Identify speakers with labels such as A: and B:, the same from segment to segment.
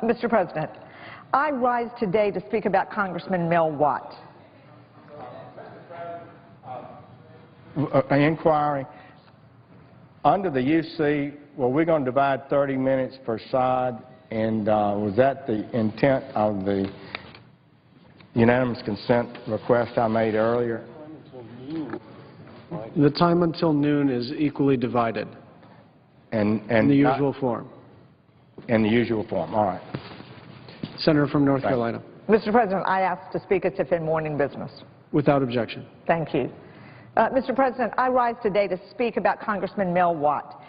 A: Mr. President, I rise today to speak about Congressman Mel Watt.
B: An inquiry. Under the UC, well, we're going to divide 30 minutes per side, and was that the intent of the unanimous consent request I made earlier?
C: The time until noon is equally divided
B: And
C: in the usual form.
B: In the usual form, all right.
C: Senator from North Carolina.
A: Mr. President, I ask to speak as if in morning business.
C: Without objection.
A: Thank you. Mr. President, I rise today to speak about Congressman Mel Watt,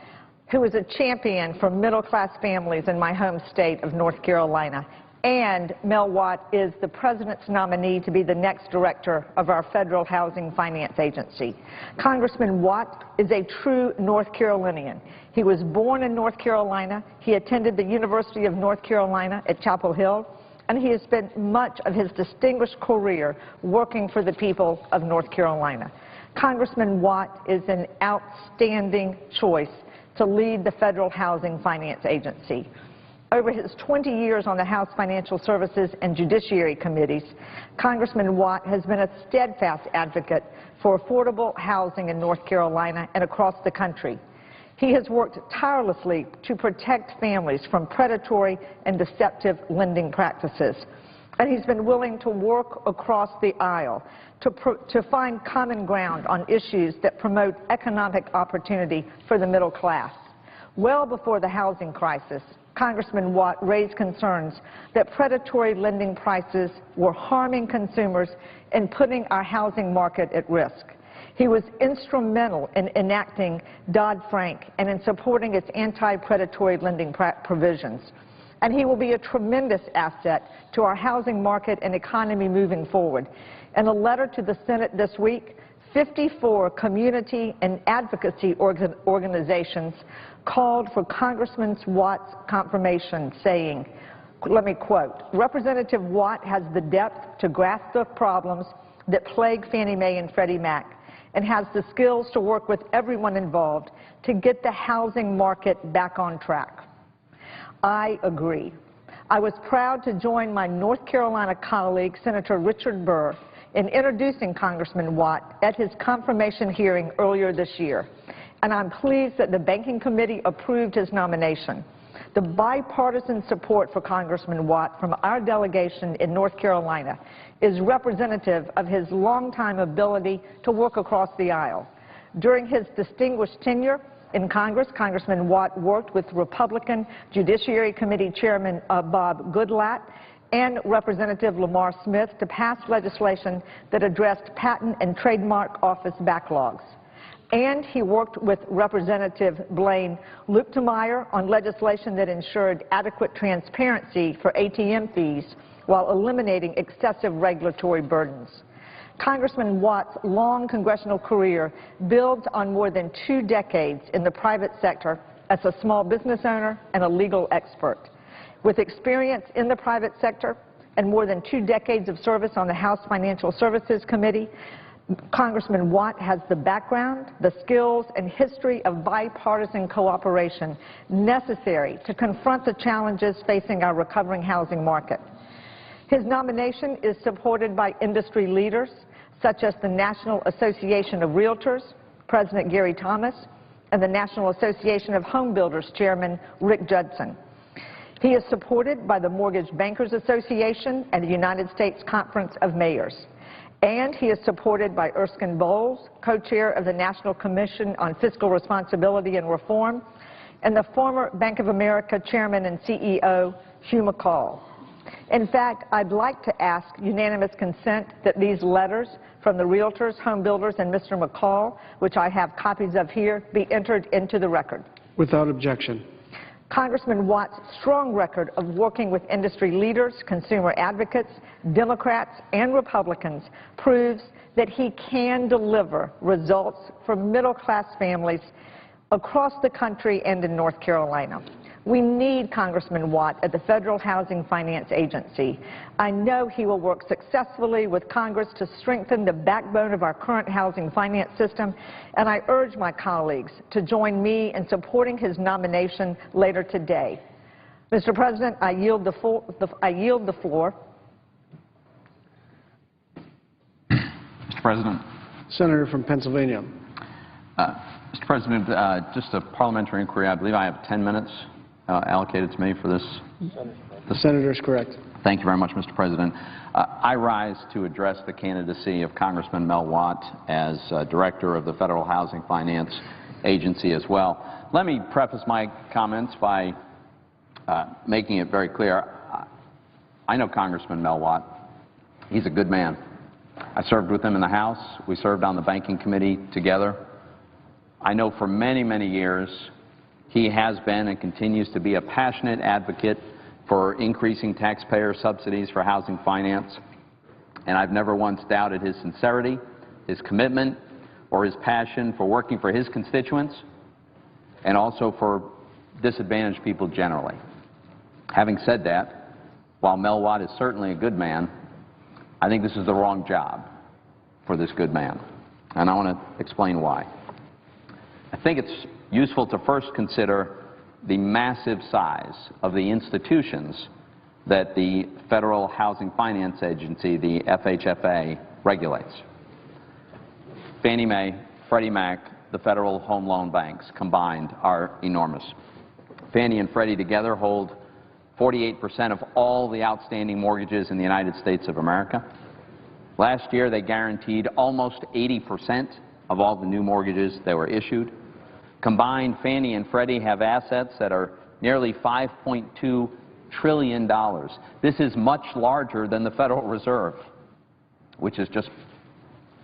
A: who is a champion for middle-class families in my home state of North Carolina. And Mel Watt is the President's nominee to be the next director of our Federal Housing Finance Agency. Congressman Watt is a true North Carolinian. He was born in North Carolina. He attended the University of North Carolina at Chapel Hill, and he has spent much of his distinguished career working for the people of North Carolina. Congressman Watt is an outstanding choice to lead the Federal Housing Finance Agency. Over his 20 years on the House Financial Services and Judiciary Committees, Congressman Watt has been a steadfast advocate for affordable housing in North Carolina and across the country. He has worked tirelessly to protect families from predatory and deceptive lending practices. And he's been willing to work across the aisle to find common ground on issues that promote economic opportunity for the middle class. Well before the housing crisis, Congressman Watt raised concerns that predatory lending prices were harming consumers and putting our housing market at risk. He was instrumental in enacting Dodd-Frank and in supporting its anti-predatory lending provisions. And he will be a tremendous asset to our housing market and economy moving forward. In a letter to the Senate this week, 54 community and advocacy organizations called for Congressman Watt's confirmation, saying, let me quote, "Representative Watt has the depth to grasp the problems that plague Fannie Mae and Freddie Mac and has the skills to work with everyone involved to get the housing market back on track." I agree. I was proud to join my North Carolina colleague, Senator Richard Burr, in introducing Congressman Watt at his confirmation hearing earlier this year. And I'm pleased that the Banking Committee approved his nomination. The bipartisan support for Congressman Watt from our delegation in North Carolina is representative of his longtime ability to work across the aisle. During his distinguished tenure in Congress, Congressman Watt worked with Republican Judiciary Committee Chairman Bob Goodlatte and Representative Lamar Smith to pass legislation that addressed patent and trademark office backlogs. And he worked with Representative Blaine Luetkemeyer on legislation that ensured adequate transparency for ATM fees while eliminating excessive regulatory burdens. Congressman Watt's long congressional career builds on more than 2 decades in the private sector as a small business owner and a legal expert. With experience in the private sector and more than 2 decades of service on the House Financial Services Committee, Congressman Watt has the background, the skills, and history of bipartisan cooperation necessary to confront the challenges facing our recovering housing market. His nomination is supported by industry leaders such as the National Association of Realtors, President Gary Thomas, and the National Association of Home Builders Chairman Rick Judson. He is supported by the Mortgage Bankers Association and the United States Conference of Mayors. And he is supported by Erskine Bowles, co-chair of the National Commission on Fiscal Responsibility and Reform, and the former Bank of America chairman and CEO, Hugh McCall. In fact, I'd like to ask unanimous consent that these letters from the Realtors, Home Builders, and Mr. McCall, which I have copies of here, be entered into the record.
C: Without objection.
A: Congressman Watt's strong record of working with industry leaders, consumer advocates, Democrats, and Republicans proves that he can deliver results for middle-class families across the country and in North Carolina. We need Congressman Watt at the Federal Housing Finance Agency. I know he will work successfully with Congress to strengthen the backbone of our current housing finance system, and I urge my colleagues to join me in supporting his nomination later today. Mr. President, I yield the floor.
D: Mr. President.
C: Senator from Pennsylvania.
D: Mr. President, just a parliamentary inquiry. I believe I have 10 minutes allocated to me for this.
C: The senator is correct.
D: Thank you very much, Mr. President. I rise to address the candidacy of Congressman Mel Watt as Director of the Federal Housing Finance Agency as well. Let me preface my comments by making it very clear. I know Congressman Mel Watt. He's a good man. I served with him in the House. We served on the Banking Committee together. I know for many, many years he has been and continues to be a passionate advocate for increasing taxpayer subsidies for housing finance, and I've never once doubted his sincerity, his commitment, or his passion for working for his constituents and also for disadvantaged people generally. Having said that, while Mel Watt is certainly a good man, I think this is the wrong job for this good man, and I want to explain why. I think it's useful to first consider the massive size of the institutions that the Federal Housing Finance Agency, the FHFA, regulates. Fannie Mae, Freddie Mac, the federal home loan banks combined are enormous. Fannie and Freddie together hold 48% of all the outstanding mortgages in the United States of America. Last year, they guaranteed almost 80% of all the new mortgages that were issued. Combined, Fannie and Freddie have assets that are nearly $5.2 trillion. This is much larger than the Federal Reserve, which has just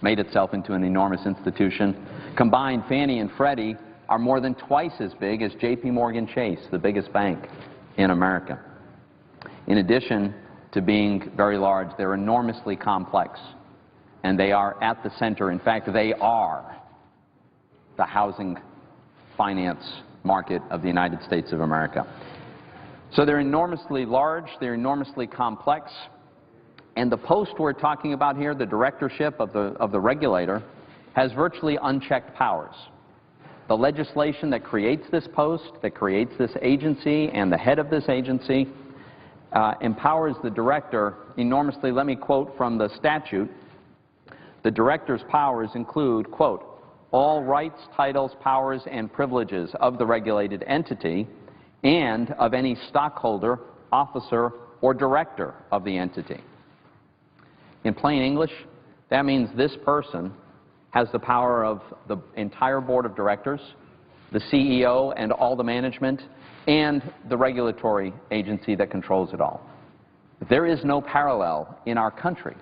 D: made itself into an enormous institution. Combined, Fannie and Freddie are more than twice as big as J.P. Morgan Chase, the biggest bank in America. In addition to being very large, they're enormously complex, and they are at the center. In fact, they are the housing finance market of the United States of America. So they're enormously large, they're enormously complex, and the post we're talking about here, the directorship of the regulator, has virtually unchecked powers. The legislation that creates this post, that creates this agency, and the head of this agency empowers the director enormously. Let me quote from the statute. The director's powers include, quote, all rights, titles, powers, and privileges of the regulated entity and of any stockholder, officer, or director of the entity. In plain English, that means this person has the power of the entire board of directors, the CEO and all the management, and the regulatory agency that controls it all. There is no parallel in our country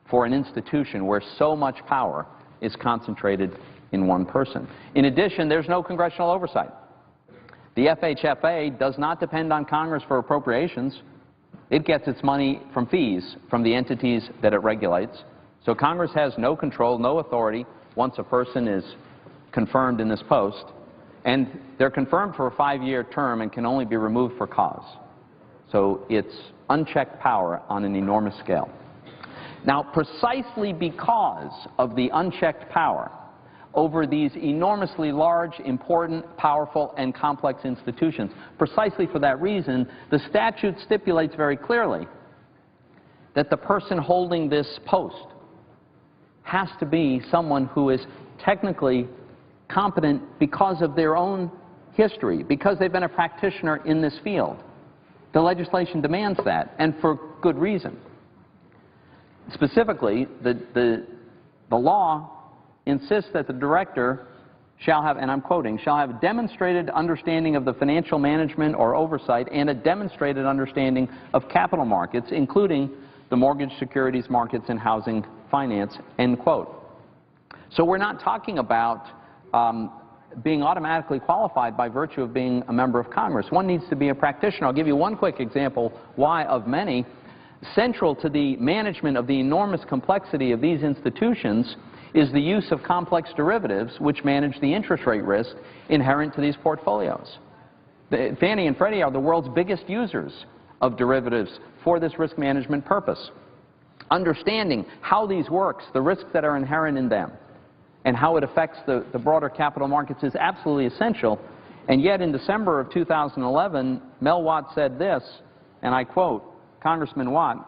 D: for an institution where so much power is concentrated in one person. In addition, there's no congressional oversight. The FHFA does not depend on Congress for appropriations. It gets its money from fees from the entities that it regulates. So Congress has no control, no authority once a person is confirmed in this post. And they're confirmed for a 5-year term and can only be removed for cause. So it's unchecked power on an enormous scale. Now, precisely because of the unchecked power over these enormously large, important, powerful, and complex institutions, precisely for that reason, the statute stipulates very clearly that the person holding this post has to be someone who is technically competent because of their own history, because they've been a practitioner in this field. The legislation demands that, and for good reason. Specifically, the law insists that the director shall have, and I'm quoting, shall have demonstrated understanding of the financial management or oversight and a demonstrated understanding of capital markets, including the mortgage securities markets and housing finance, end quote. So we're not talking about being automatically qualified by virtue of being a member of Congress. One needs to be a practitioner. I'll give you one quick example why of many. Central to the management of the enormous complexity of these institutions is the use of complex derivatives which manage the interest rate risk inherent to these portfolios. Fannie and Freddie are the world's biggest users of derivatives for this risk management purpose. Understanding how these works, the risks that are inherent in them, and how it affects the broader capital markets is absolutely essential. And yet in December of 2011, Mel Watt said this, and I quote, Congressman Watt,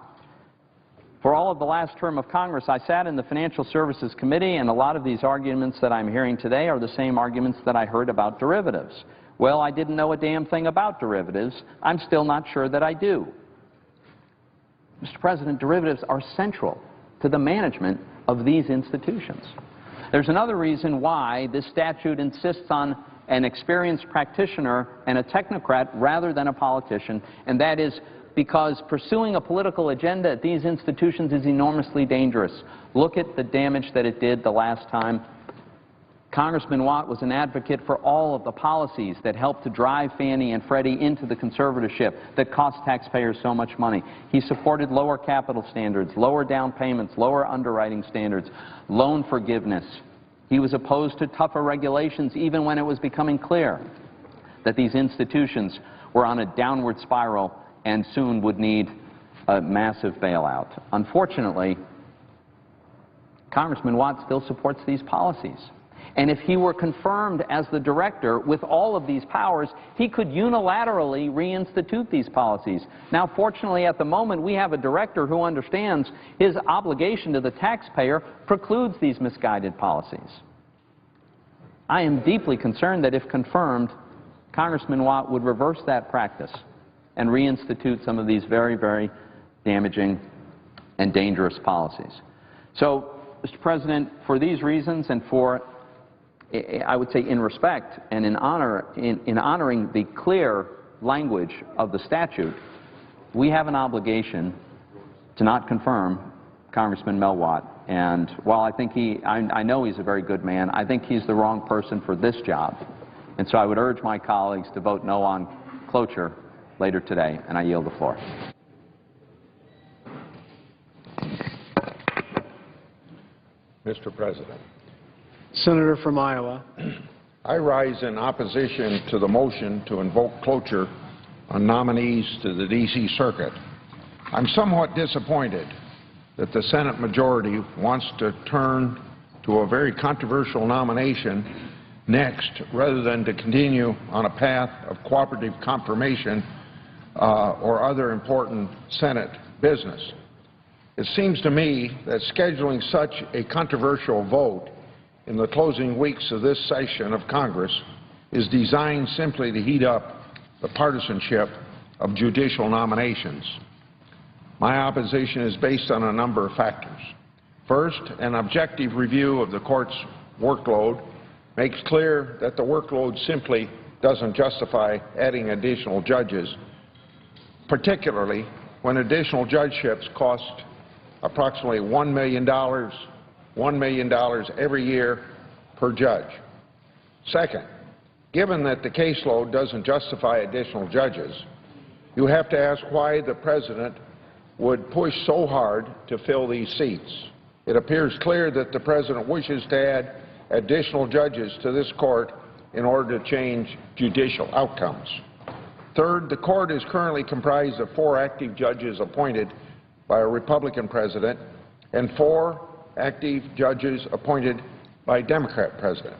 D: "For all of the last term of Congress, I sat in the Financial Services Committee, and a lot of these arguments that I'm hearing today are the same arguments that I heard about derivatives. Well, I didn't know a damn thing about derivatives. I'm still not sure that I do." Mr. President, derivatives are central to the management of these institutions. There's another reason why this statute insists on an experienced practitioner and a technocrat rather than a politician, and that is because pursuing a political agenda at these institutions is enormously dangerous. Look at the damage that it did the last time. Congressman Watt was an advocate for all of the policies that helped to drive Fannie and Freddie into the conservatorship that cost taxpayers so much money. He supported lower capital standards, lower down payments, lower underwriting standards, loan forgiveness. He was opposed to tougher regulations even when it was becoming clear that these institutions were on a downward spiral and soon would need a massive bailout. Unfortunately, Congressman Watt still supports these policies. And if he were confirmed as the director with all of these powers, he could unilaterally reinstitute these policies. Now, fortunately, at the moment, we have a director who understands his obligation to the taxpayer precludes these misguided policies. I am deeply concerned that if confirmed, Congressman Watt would reverse that practice and reinstitute some of these very, very damaging and dangerous policies. So, Mr. President, for these reasons and for, I would say, in respect and in honoring the clear language of the statute, we have an obligation to not confirm Congressman Mel Watt. And while I think I know he's a very good man, I think he's the wrong person for this job. And so I would urge my colleagues to vote no on cloture later today, and I yield the floor.
E: Mr. President,
C: Senator from Iowa.
E: I rise in opposition to the motion to invoke cloture on nominees to the D.C. Circuit. I'm somewhat disappointed that the Senate majority wants to turn to a very controversial nomination next rather than to continue on a path of cooperative confirmation or other important Senate business. It seems to me that scheduling such a controversial vote in the closing weeks of this session of Congress is designed simply to heat up the partisanship of judicial nominations. My opposition is based on a number of factors. First, an objective review of the court's workload makes clear that the workload simply doesn't justify adding additional judges, particularly when additional judgeships cost approximately $1 million every year per judge. Second, given that the caseload doesn't justify additional judges, you have to ask why the President would push so hard to fill these seats. It appears clear that the President wishes to add additional judges to this court in order to change judicial outcomes. Third, the court is currently comprised of 4 active judges appointed by a Republican president and 4 active judges appointed by a Democrat president.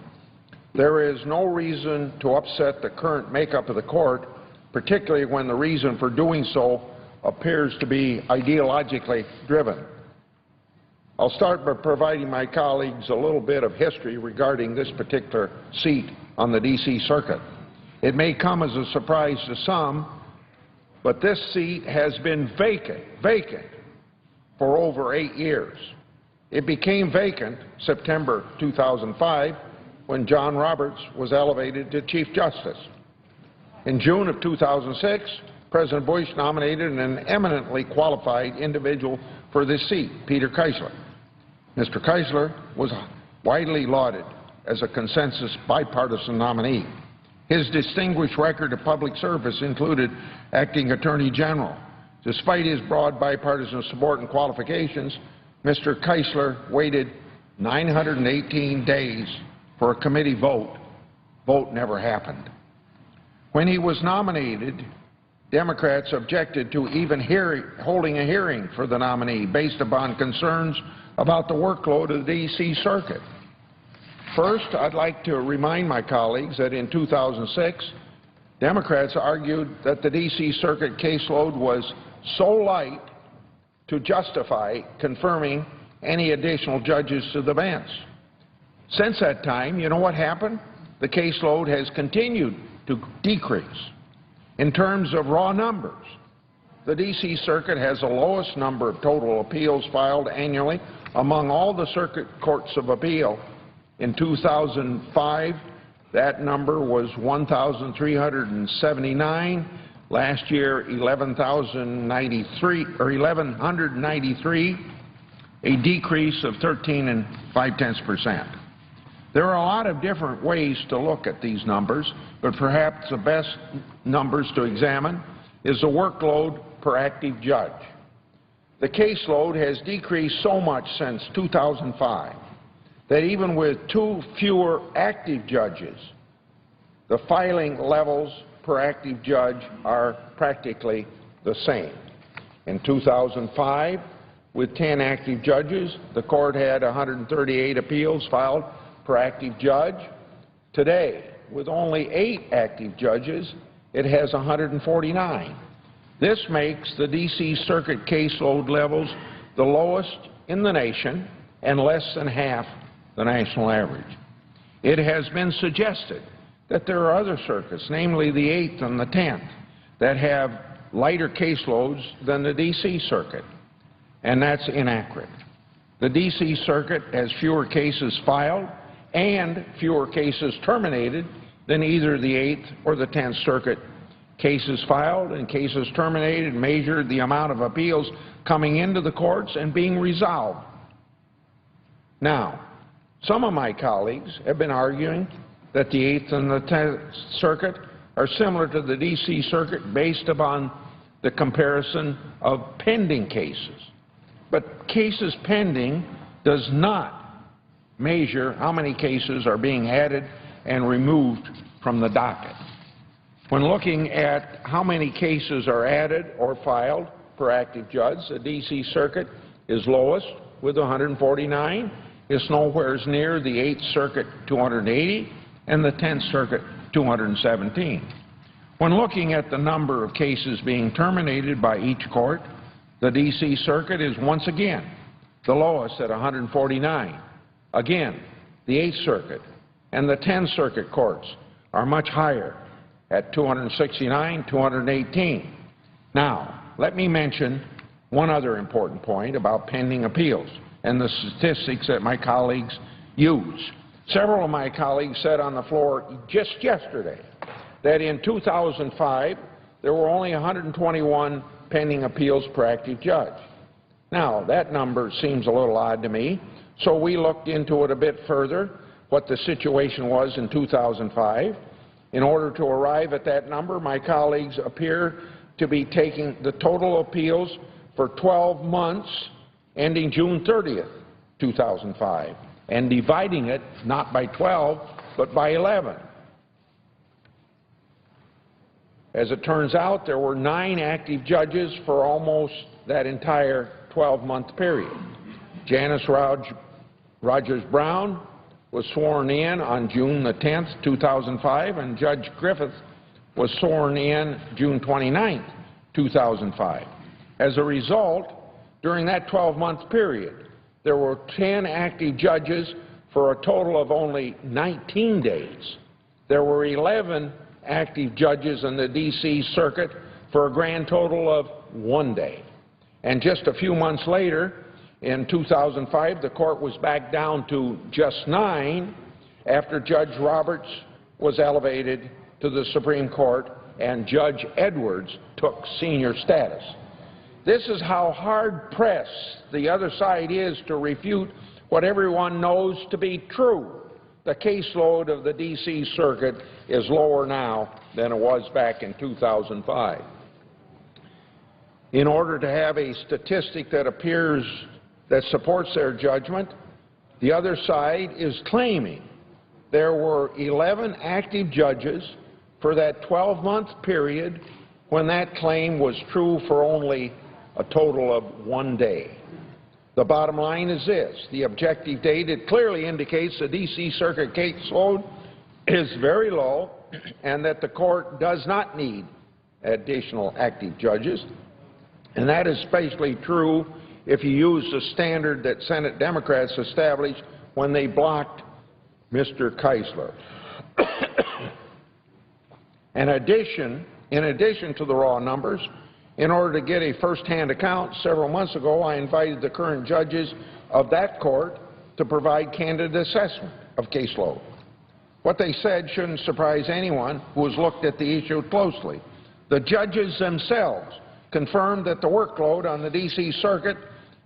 E: There is no reason to upset the current makeup of the court, particularly when the reason for doing so appears to be ideologically driven. I'll start by providing my colleagues a little bit of history regarding this particular seat on the D.C. Circuit. It may come as a surprise to some, but this seat has been vacant for over 8 years. It became vacant September 2005 when John Roberts was elevated to Chief Justice. In June of 2006, President Bush nominated an eminently qualified individual for this seat, Peter Keisler. Mr. Keisler was widely lauded as a consensus bipartisan nominee. His distinguished record of public service included acting Attorney General. Despite his broad bipartisan support and qualifications, Mr. Keisler waited 918 days for a committee vote. Vote never happened. When he was nominated, Democrats objected to even holding a hearing for the nominee based upon concerns about the workload of the D.C. Circuit. First, I'd like to remind my colleagues that in 2006, Democrats argued that the D.C. Circuit caseload was so light to justify confirming any additional judges to the bench. Since that time, you know what happened? The caseload has continued to decrease. In terms of raw numbers, the D.C. Circuit has the lowest number of total appeals filed annually among all the circuit courts of appeal. In 2005, that number was 1,379. Last year, 1,193, a decrease of 13.5%. There are a lot of different ways to look at these numbers, but perhaps the best numbers to examine is the workload per active judge. The caseload has decreased so much since 2005 that even with 2 fewer active judges, the filing levels per active judge are practically the same. In 2005, with 10 active judges, the court had 138 appeals filed per active judge. Today, with only 8 active judges, it has 149. This makes the D.C. Circuit caseload levels the lowest in the nation and less than half the national average. It has been suggested that there are other circuits, namely the 8th and the 10th, that have lighter caseloads than the D.C. Circuit, and that's inaccurate. The D.C. Circuit has fewer cases filed and fewer cases terminated than either the 8th or the 10th Circuit. Cases filed and cases terminated measure the amount of appeals coming into the courts and being resolved. Now, some of my colleagues have been arguing that the 8th and the 10th Circuit are similar to the D.C. Circuit based upon the comparison of pending cases. But cases pending does not measure how many cases are being added and removed from the docket. When looking at how many cases are added or filed per active judge, the D.C. Circuit is lowest with 149. It's nowhere near the 8th Circuit, 280, and the 10th Circuit, 217. When looking at the number of cases being terminated by each court, the D.C. Circuit is once again the lowest at 149. Again, the 8th Circuit and the 10th Circuit courts are much higher at 269, 218. Now, let me mention one other important point about pending appeals and the statistics that my colleagues use. Several of my colleagues said on the floor just yesterday that in 2005 there were only 121 pending appeals per active judge. Now, that number seems a little odd to me, so we looked into it a bit further, what the situation was in 2005. In order to arrive at that number, my colleagues appear to be taking the total appeals for 12 months ending June 30th, 2005, and dividing it not by 12, but by 11. As it turns out, there were 9 active judges for almost that entire 12-month period. Janice Rogers Brown was sworn in on June the 10th, 2005, and Judge Griffith was sworn in June 29th, 2005. As a result, during that 12-month period, there were 10 active judges for a total of only 19 days. There were 11 active judges in the D.C. Circuit for a grand total of 1 day. And just a few months later, in 2005, the court was back down to just 9 after Judge Roberts was elevated to the Supreme Court and Judge Edwards took senior status. This is how hard-pressed the other side is to refute what everyone knows to be true. The caseload of the D.C. Circuit is lower now than it was back in 2005. In order to have a statistic that appears that supports their judgment, the other side is claiming there were 11 active judges for that 12-month period when that claim was true for only a total of 1 day. The bottom line is this: the objective data clearly indicates the D.C. Circuit caseload is very low and that the court does not need additional active judges. And that is especially true if you use the standard that Senate Democrats established when they blocked Mr. Keisler. In addition to the raw numbers, in order to get a first-hand account, several months ago I invited the current judges of that court to provide candid assessment of caseload. What they said shouldn't surprise anyone who has looked at the issue closely. The judges themselves confirmed that the workload on the D.C. Circuit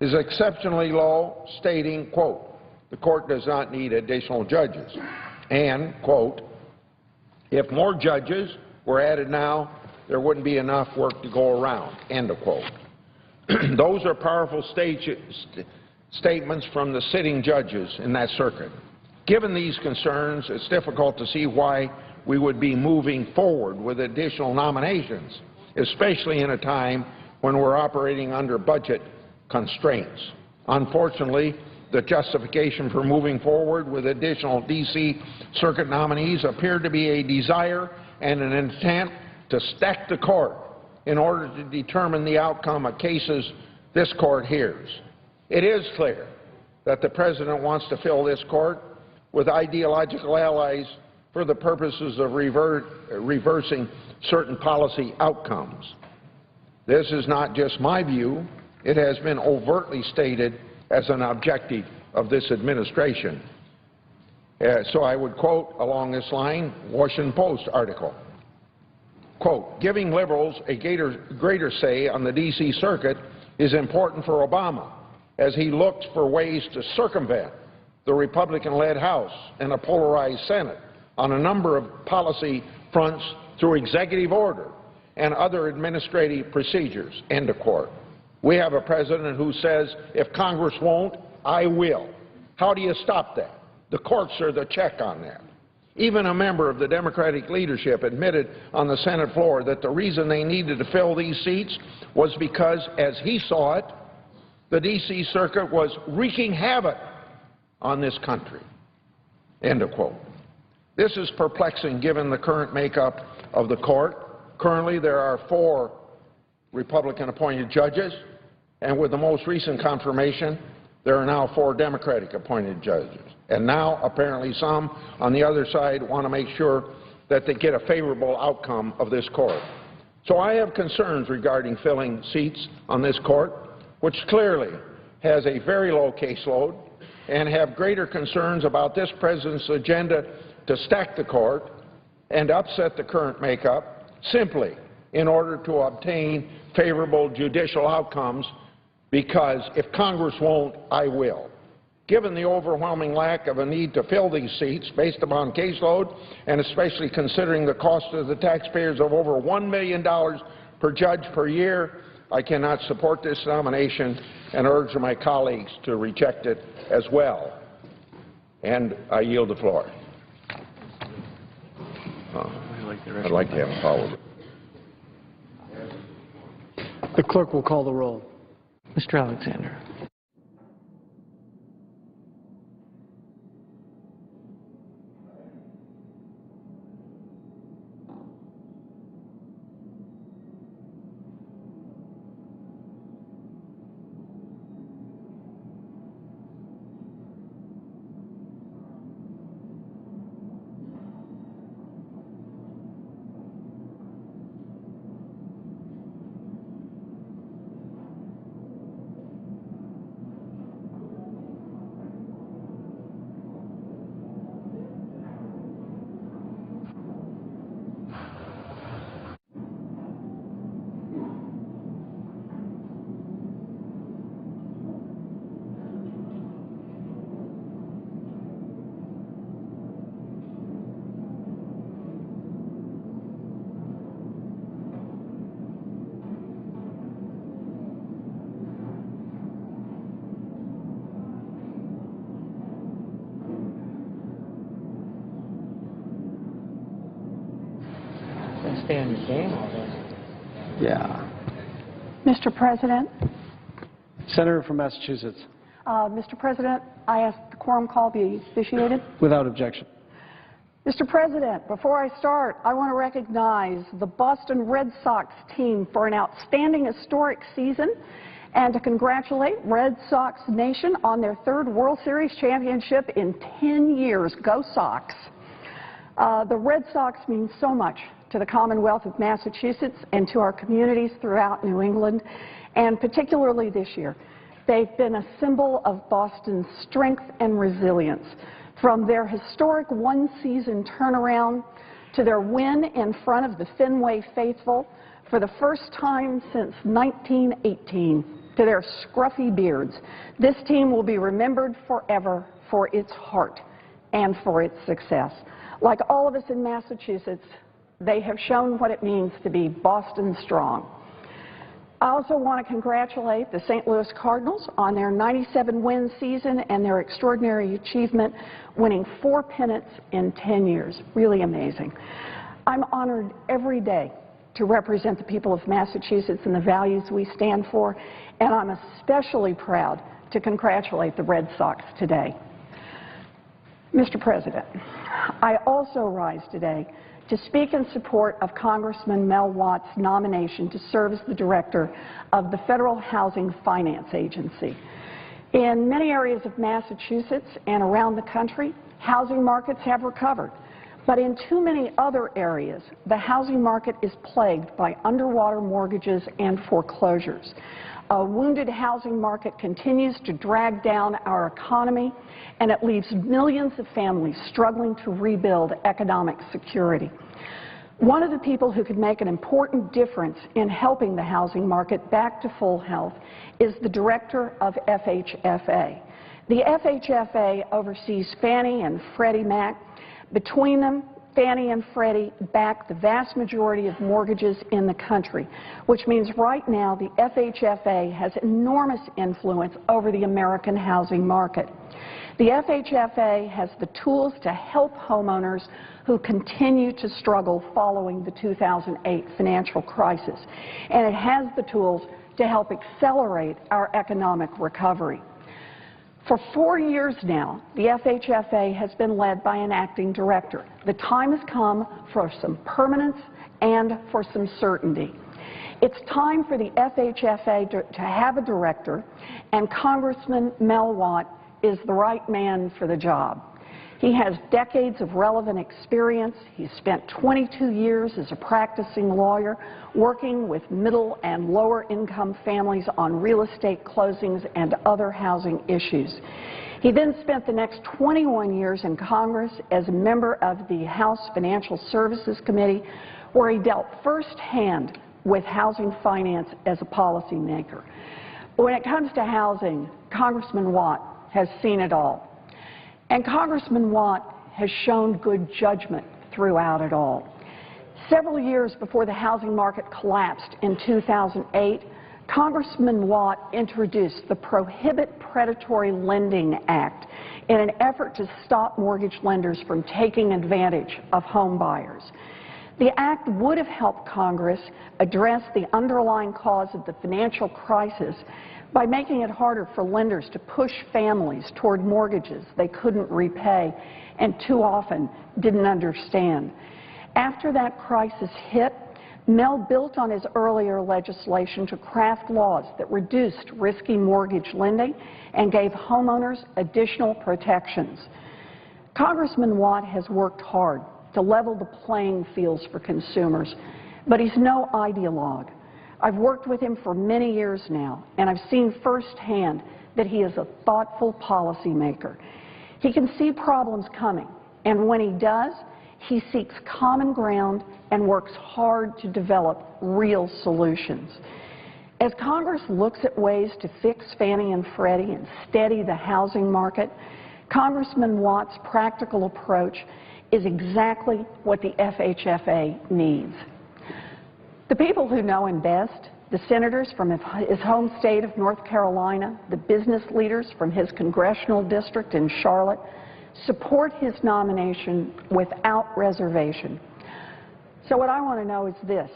E: is exceptionally low, stating, quote, the court does not need additional judges, and, quote, if more judges were added now, there wouldn't be enough work to go around, end of quote. Those are powerful statements from the sitting judges in that circuit. Given these concerns, it's difficult to see why we would be moving forward with additional nominations, especially in a time when we're operating under budget constraints. Unfortunately, the justification for moving forward with additional D.C. Circuit nominees appeared to be a desire and an intent to stack the court in order to determine the outcome of cases this court hears. It is clear that the President wants to fill this court with ideological allies for the purposes of reversing certain policy outcomes. This is not just my view. It has been overtly stated as an objective of this administration. So I would quote along this line, Washington Post article, quote, giving liberals a greater say on the D.C. Circuit is important for Obama as he looks for ways to circumvent the Republican-led House and a polarized Senate on a number of policy fronts through executive order and other administrative procedures, end of quote. We have a president who says, if Congress won't, I will. How do you stop that? The courts are the check on that. Even a member of the Democratic leadership admitted on the Senate floor that the reason they needed to fill these seats was because, as he saw it, the D.C. Circuit was wreaking havoc on this country, end of quote. This is perplexing given the current makeup of the court. Currently, there are 4 Republican-appointed judges, and with the most recent confirmation, there are now 4 Democratic-appointed judges. And now, apparently, some on the other side want to make sure that they get a favorable outcome of this court. So I have concerns regarding filling seats on this court, which clearly has a very low caseload, and have greater concerns about this President's agenda to stack the court and upset the current makeup simply in order to obtain favorable judicial outcomes, because if Congress won't, I will. Given the overwhelming lack of a need to fill these seats based upon caseload, and especially considering the cost to the taxpayers of over $1 million per judge per year, I cannot support this nomination and urge my colleagues to reject it as well. And I yield the floor. I'd like to have a follow-up.
C: The clerk will call the roll.
F: Mr. Alexander. Stay on your game all day.
C: Yeah.
G: Mr. President,
C: Senator from Massachusetts.
G: Mr. President, I ask the quorum call be officiated.
C: Without objection.
G: Mr. President, before I start, I want to recognize the Boston Red Sox team for an outstanding historic season and to congratulate Red Sox Nation on their third World Series championship in 10 years. Go Sox! The Red Sox mean so much to the Commonwealth of Massachusetts and to our communities throughout New England, and particularly this year. They've been a symbol of Boston's strength and resilience, from their historic one-season turnaround to their win in front of the Fenway faithful for the first time since 1918, to their scruffy beards. This team will be remembered forever for its heart and for its success. Like all of us in Massachusetts, they have shown what it means to be Boston strong. I also want to congratulate the St. Louis Cardinals on their 97-win season and their extraordinary achievement, winning 4 pennants in 10 years. Really amazing. I'm honored every day to represent the people of Massachusetts and the values we stand for, and I'm especially proud to congratulate the Red Sox today. Mr. President, I also rise today to speak in support of Congressman Mel Watt's nomination to serve as the director of the Federal Housing Finance Agency. In many areas of Massachusetts and around the country, housing markets have recovered. But in too many other areas, the housing market is plagued by underwater mortgages and foreclosures. A wounded housing market continues to drag down our economy, and it leaves millions of families struggling to rebuild economic security. One of the people who could make an important difference in helping the housing market back to full health is the director of FHFA. The FHFA oversees Fannie and Freddie Mac. Between them, Fannie and Freddie back the vast majority of mortgages in the country, which means right now the FHFA has enormous influence over the American housing market. The FHFA has the tools to help homeowners who continue to struggle following the 2008 financial crisis, and it has the tools to help accelerate our economic recovery. For 4 years now, the FHFA has been led by an acting director. The time has come for some permanence and for some certainty. It's time for the FHFA to have a director, and Congressman Mel Watt is the right man for the job. He has decades of relevant experience. He's spent 22 years as a practicing lawyer working with middle and lower income families on real estate closings and other housing issues. He then spent the next 21 years in Congress as a member of the House Financial Services Committee, where he dealt firsthand with housing finance as a policymaker. But when it comes to housing, Congressman Watt has seen it all. And Congressman Watt has shown good judgment throughout it all. Several years before the housing market collapsed in 2008, Congressman Watt introduced the Prohibit Predatory Lending Act in an effort to stop mortgage lenders from taking advantage of home buyers. The act would have helped Congress address the underlying cause of the financial crisis by making it harder for lenders to push families toward mortgages they couldn't repay and too often didn't understand. After that crisis hit, Mel built on his earlier legislation to craft laws that reduced risky mortgage lending and gave homeowners additional protections. Congressman Watt has worked hard to level the playing fields for consumers, but he's no ideologue. I've worked with him for many years now, and I've seen firsthand that he is a thoughtful policymaker. He can see problems coming, and when he does, he seeks common ground and works hard to develop real solutions. As Congress looks at ways to fix Fannie and Freddie and steady the housing market, Congressman Watt's practical approach is exactly what the FHFA needs. The people who know him best, the senators from his home state of North Carolina, the business leaders from his congressional district in Charlotte, support his nomination without reservation. So what I want to know is this: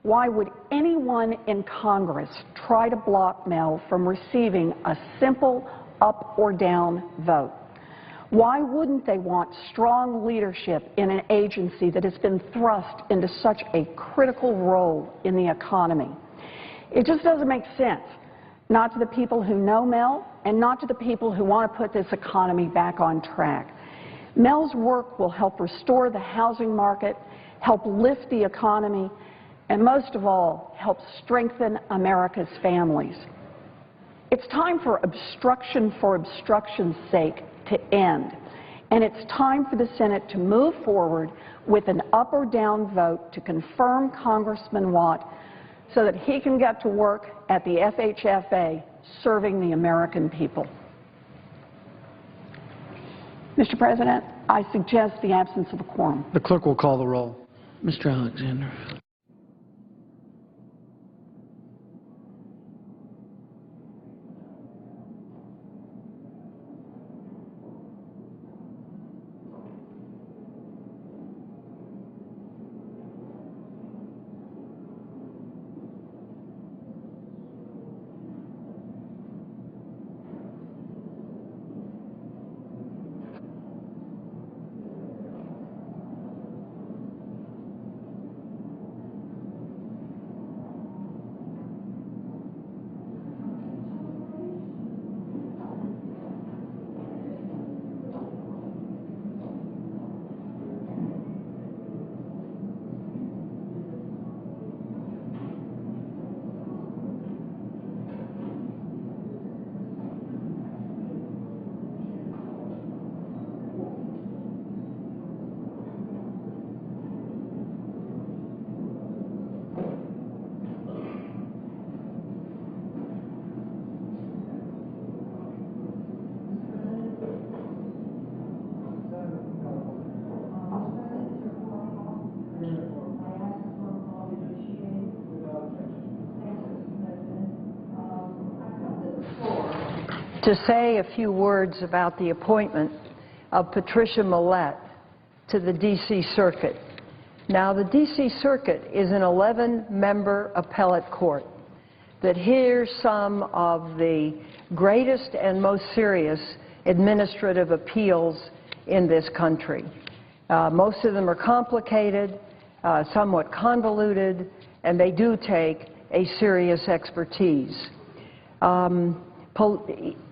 G: why would anyone in Congress try to block Mel from receiving a simple up or down vote? Why wouldn't they want strong leadership in an agency that has been thrust into such a critical role in the economy? It just doesn't make sense, not to the people who know Mel and not to the people who want to put this economy back on track. Mel's work will help restore the housing market, help lift the economy, and most of all, help strengthen America's families. It's time for obstruction's sake to end, and it's time for the Senate to move forward with an up or down vote to confirm Congressman Watt so that he can get to work at the FHFA serving the American people. Mr. President, I suggest the absence of a quorum.
C: The clerk will call the roll.
F: Mr. Alexander.
H: To say a few words about the appointment of Patricia Millett to the D.C. Circuit. Now, the D.C. Circuit is an 11-member appellate court that hears some of the greatest and most serious administrative appeals in this country. Most of them are complicated, somewhat convoluted, and they do take a serious expertise.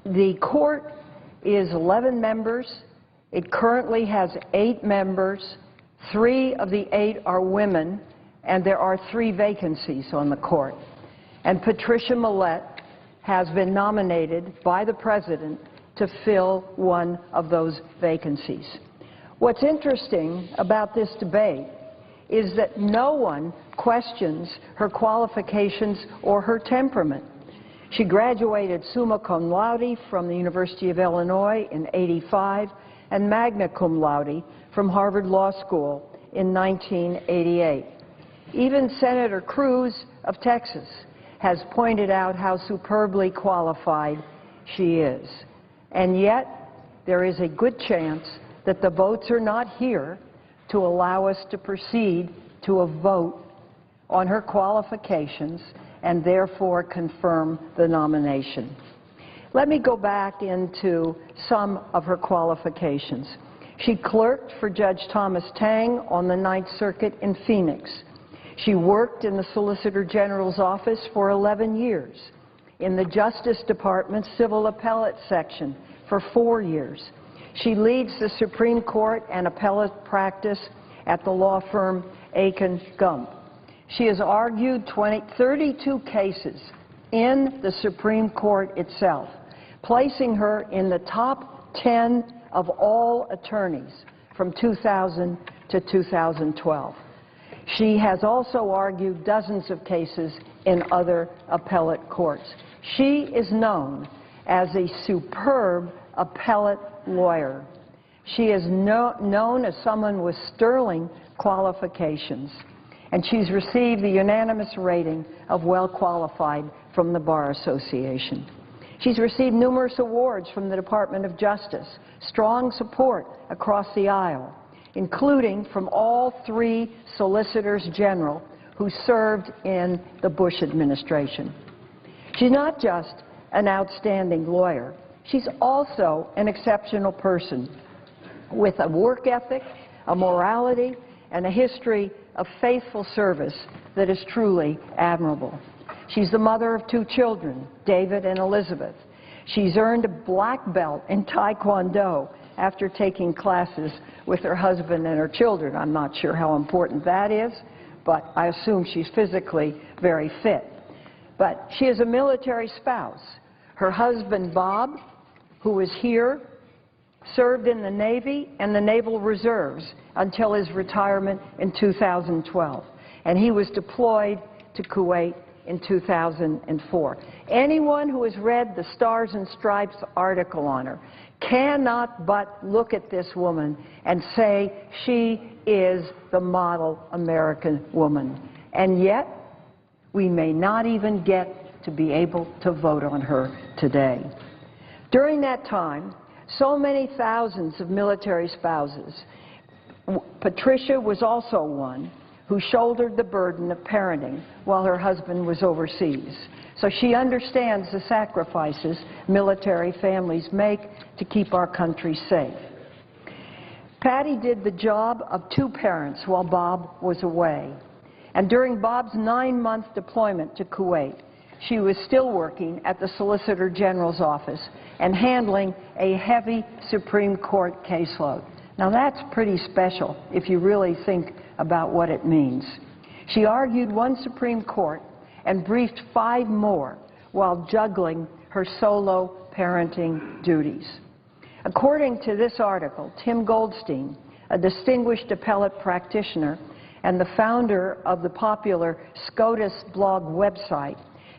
H: The court is 11 members. It currently has 8 members. 3 of the 8 are women, and there are 3 vacancies on the court. And Patricia Millett has been nominated by the President to fill one of those vacancies. What's interesting about this debate is that no one questions her qualifications or her temperament. She graduated summa cum laude from the University of Illinois in '85 and magna cum laude from Harvard Law School in 1988. Even Senator Cruz of Texas has pointed out how superbly qualified she is. And yet, there is a good chance that the votes are not here to allow us to proceed to a vote on her qualifications and therefore confirm the nomination. Let me go back into some of her qualifications. She clerked for Judge Thomas Tang on the Ninth Circuit in Phoenix. She worked in the Solicitor General's office for 11 years, in the Justice Department's Civil Appellate Section for 4 years. She leads the Supreme Court and appellate practice at the law firm Aiken Gump. She has argued 32 cases in the Supreme Court itself, placing her in the top 10 of all attorneys from 2000 to 2012. She has also argued dozens of cases in other appellate courts. She is known as a superb appellate lawyer. She is known as someone with sterling qualifications, and she's received the unanimous rating of well qualified from the Bar Association. She's received numerous awards from the Department of Justice, strong support across the aisle, including from all 3 Solicitors General who served in the Bush administration. She's not just an outstanding lawyer, she's also an exceptional person with a work ethic, a morality, and a history of faithful service that is truly admirable. She's the mother of 2 children, David and Elizabeth. She's earned a black belt in Taekwondo after taking classes with her husband and her children. I'm not sure how important that is, but I assume she's physically very fit. But she is a military spouse. Her husband, Bob, who is here, served in the Navy and the Naval Reserves until his retirement in 2012. And he was deployed to Kuwait in 2004. Anyone who has read the Stars and Stripes article on her cannot but look at this woman and say she is the model American woman. And yet, we may not even get to be able to vote on her today. During that time, so many thousands of military spouses, Patricia was also one, who shouldered the burden of parenting while her husband was overseas. So she understands the sacrifices military families make to keep our country safe. Patty did the job of 2 parents while Bob was away. And during Bob's 9-month deployment to Kuwait, she was still working at the Solicitor General's office and handling a heavy Supreme Court caseload. Now that's pretty special if you really think about what it means. She argued 1 Supreme Court and briefed 5 more while juggling her solo parenting duties. According to this article, Tim Goldstein, a distinguished appellate practitioner and the founder of the popular SCOTUS blog website,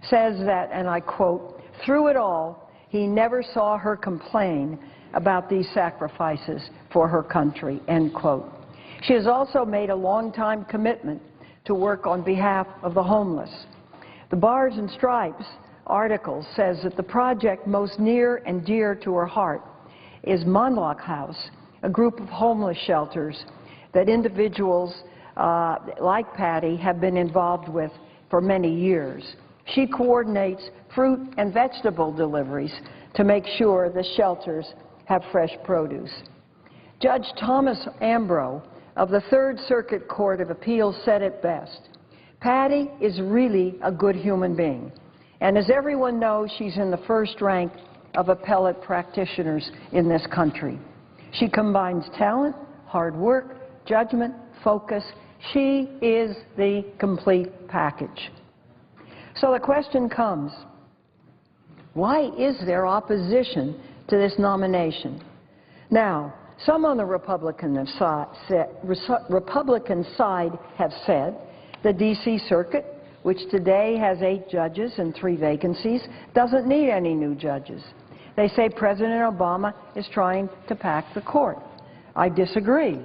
H: says that, and I quote, "Through it all, he never saw her complain about these sacrifices for her country," end quote. She has also made a long-time commitment to work on behalf of the homeless. The Bars and Stripes article says that the project most near and dear to her heart is Monlock House, a group of homeless shelters that individuals like Patty have been involved with for many years. She coordinates fruit and vegetable deliveries to make sure the shelters have fresh produce. Judge Thomas Ambrose of the Third Circuit Court of Appeals said it best. Patty is really a good human being. And as everyone knows, she's in the first rank of appellate practitioners in this country. She combines talent, hard work, judgment, focus. She is the complete package. So the question comes, why is there opposition to this nomination? Now, some on the Republican side have said the D.C. Circuit, which today has 8 judges and 3 vacancies, doesn't need any new judges. They say President Obama is trying to pack the court. I disagree.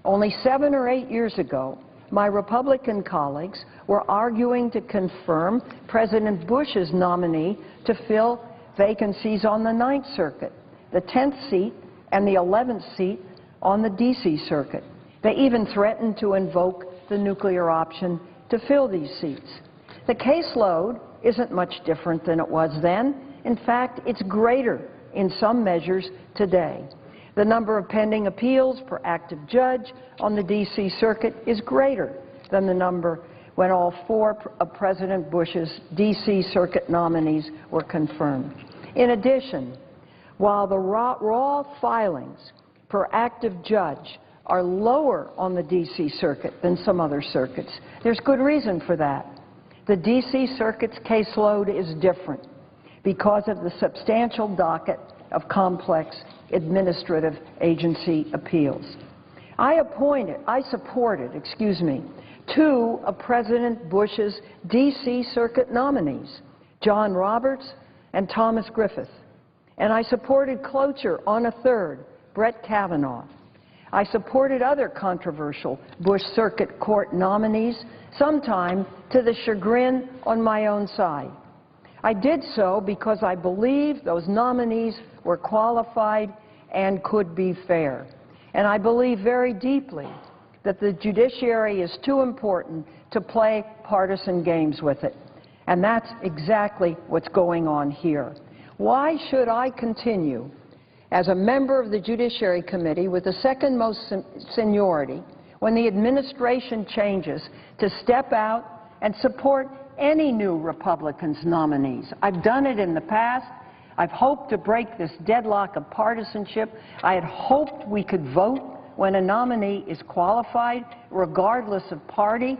H: Only 7 or 8 years ago, my Republican colleagues were arguing to confirm President Bush's nominee to fill vacancies on the 9th Circuit, the 10th seat, and the 11th seat on the D.C. Circuit. They even threatened to invoke the nuclear option to fill these seats. The caseload isn't much different than it was then. In fact, it's greater in some measures today. The number of pending appeals per active judge on the D.C. Circuit is greater than the number when all 4 of President Bush's D.C. Circuit nominees were confirmed. In addition, while the raw filings per active judge are lower on the D.C. Circuit than some other circuits, there's good reason for that. The D.C. Circuit's caseload is different because of the substantial docket of complex administrative agency appeals. I supported 2 of President Bush's D.C. Circuit nominees, John Roberts and Thomas Griffith. And I supported cloture on a 3rd, Brett Kavanaugh. I supported other controversial Bush Circuit Court nominees, sometime to the chagrin on my own side. I did so because I believe those nominees were qualified and could be fair. And I believe very deeply that the judiciary is too important to play partisan games with it. And that's exactly what's going on here. Why should I continue as a member of the Judiciary Committee with the second most seniority, when the administration changes, to step out and support any new Republicans' nominees. I've done it in the past. I've hoped to break this deadlock of partisanship. I had hoped we could vote when a nominee is qualified, regardless of party.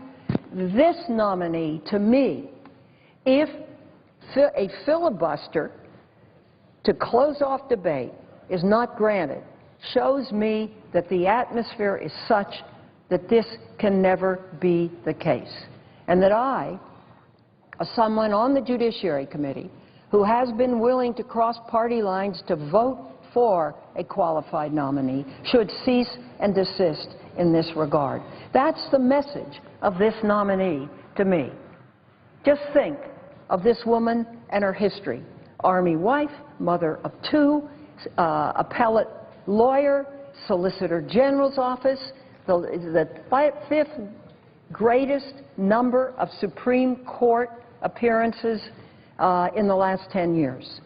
H: This nominee, to me, if a filibuster to close off debate is not granted, shows me that the atmosphere is such that this can never be the case. And that I, as someone on the Judiciary Committee who has been willing to cross party lines to vote for a qualified nominee, should cease and desist in this regard. That's the message of this nominee to me. Just think of this woman and her history. Army wife, mother of two, appellate lawyer, Solicitor General's office, the fifth greatest number of Supreme Court appearances in the last 10 years.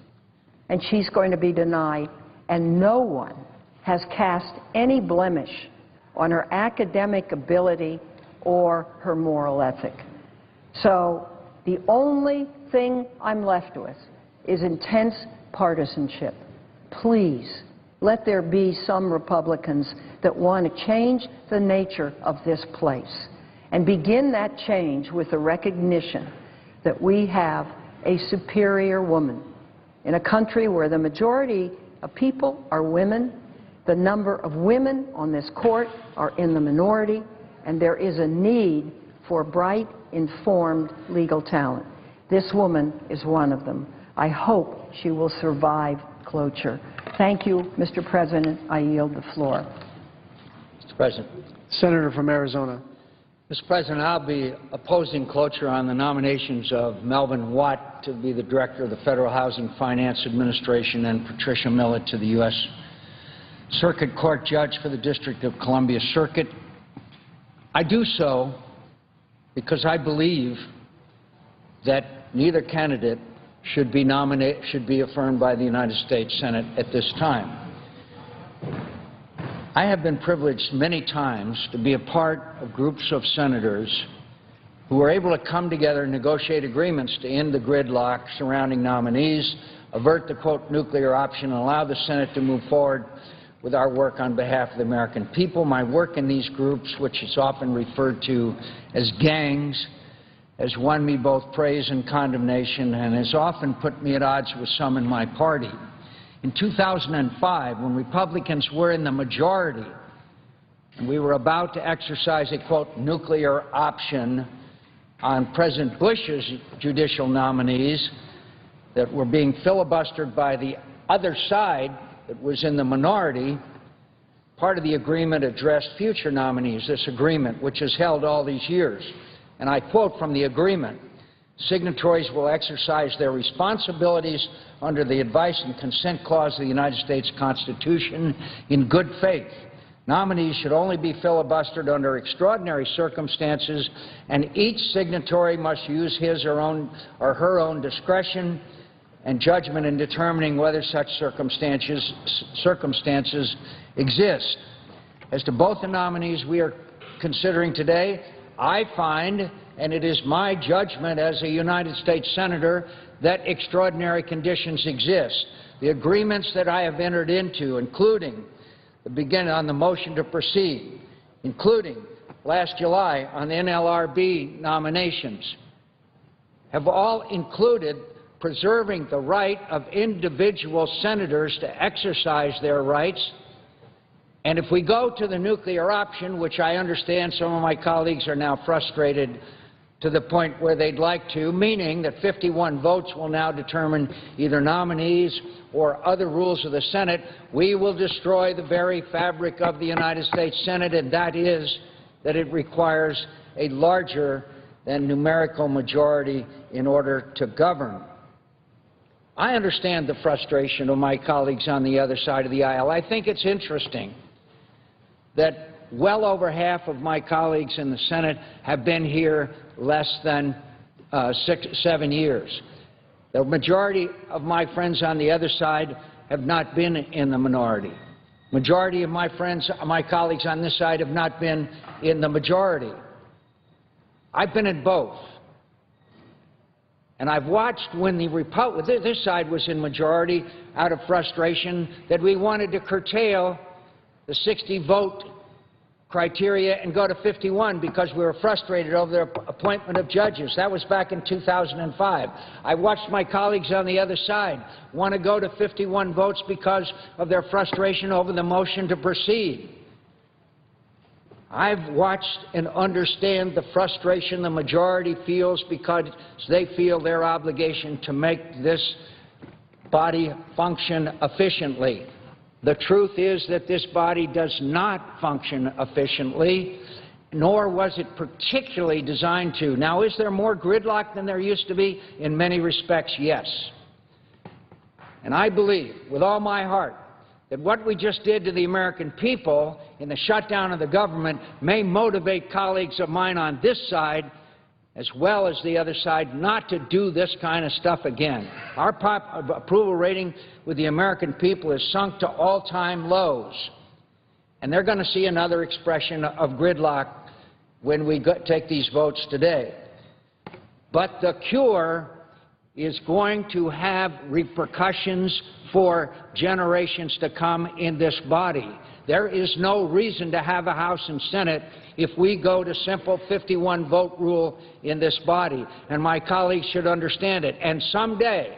H: And she's going to be denied, and no one has cast any blemish on her academic ability or her moral ethic. So the only thing I'm left with is intense partisanship. Please, let there be some Republicans that want to change the nature of this place and begin that change with the recognition that we have a superior woman. In a country where the majority of people are women, the number of women on this court are in the minority, and there is a need for bright, informed legal talent. This woman is one of them. I hope she will survive cloture. Thank you, Mr. President. I yield the floor.
F: Mr. President.
C: Senator from Arizona.
F: Mr. President, I'll be opposing cloture on the nominations of Melvin Watt to be the Director of the Federal Housing Finance Administration and Patricia Millett to the U.S. Circuit Court Judge for the District of Columbia Circuit. I do so because I believe that neither candidate should be affirmed by the United States Senate at this time. I have been privileged many times to be a part of groups of senators who were able to come together and negotiate agreements to end the gridlock surrounding nominees, avert the, quote, nuclear option, and allow the Senate to move forward with our work on behalf of the American people. My work in these groups, which is often referred to as gangs, has won me both praise and condemnation and has often put me at odds with some in my party. In 2005, when Republicans were in the majority and we were about to exercise a, quote, nuclear option on President Bush's judicial nominees that were being filibustered by the other side that was in the minority, part of the agreement addressed future nominees, this agreement, which has held all these years. And I quote from the agreement, "Signatories will exercise their responsibilities under the advice and consent clause of the United States Constitution in good faith. Nominees should only be filibustered under extraordinary circumstances, and each signatory must use his or her own discretion and judgment in determining whether such circumstances exist. As to both the nominees we are considering today, I find, and it is my judgment as a United States Senator, that extraordinary conditions exist. The agreements that I have entered into, including on the motion to proceed, including last July on the NLRB nominations, have all included preserving the right of individual senators to exercise their rights. And if we go to the nuclear option, which I understand some of my colleagues are now frustrated to the point where they'd like to, meaning that 51 votes will now determine either nominees or other rules of the Senate, we will destroy the very fabric of the United States Senate, and that is that it requires a larger than numerical majority in order to govern. I understand the frustration of my colleagues on the other side of the aisle. I think it's interesting that well over half of my colleagues in the Senate have been here less than 7 years. The majority of my friends on the other side have not been in the minority. Majority of my friends, my colleagues on this side have not been in the majority. I've been in both. And I've watched when this side was in majority out of frustration that we wanted to curtail the 60-vote criteria and go to 51 because we were frustrated over the appointment of judges. That was back in 2005. I watched my colleagues on the other side want to go to 51 votes because of their frustration over the motion to proceed. I've watched and understand the frustration the majority feels because they feel their obligation to make this body function efficiently. The truth is that this body does not function efficiently, nor was it particularly designed to. Now, is there more gridlock than there used to be? In many respects, yes. And I believe, with all my heart, that what we just did to the American people in the shutdown of the government may motivate colleagues of mine on this side as well as the other side not to do this kind of stuff again. Our approval rating with the American people is sunk to all-time lows, and they're going to see another expression of gridlock when we take these votes today. But the cure is going to have repercussions for generations to come in this body. There is no reason to have a House and Senate if we go to simple 51-vote rule in this body, and my colleagues should understand it. And someday,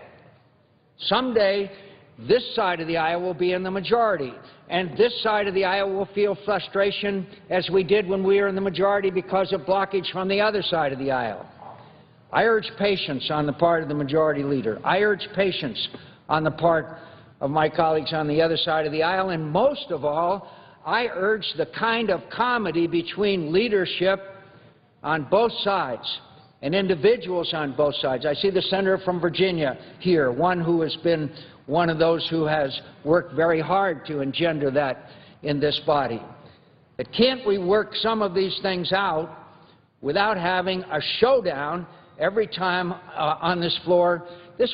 F: this side of the aisle will be in the majority, and this side of the aisle will feel frustration as we did when we were in the majority because of blockage from the other side of the aisle. I urge patience on the part of the majority leader. I urge patience on the part of my colleagues on the other side of the aisle, and most of all, I urge the kind of comedy between leadership on both sides and individuals on both sides. I see the senator from Virginia here, one who has been one of those who has worked very hard to engender that in this body. But can't we work some of these things out without having a showdown every time on this floor? This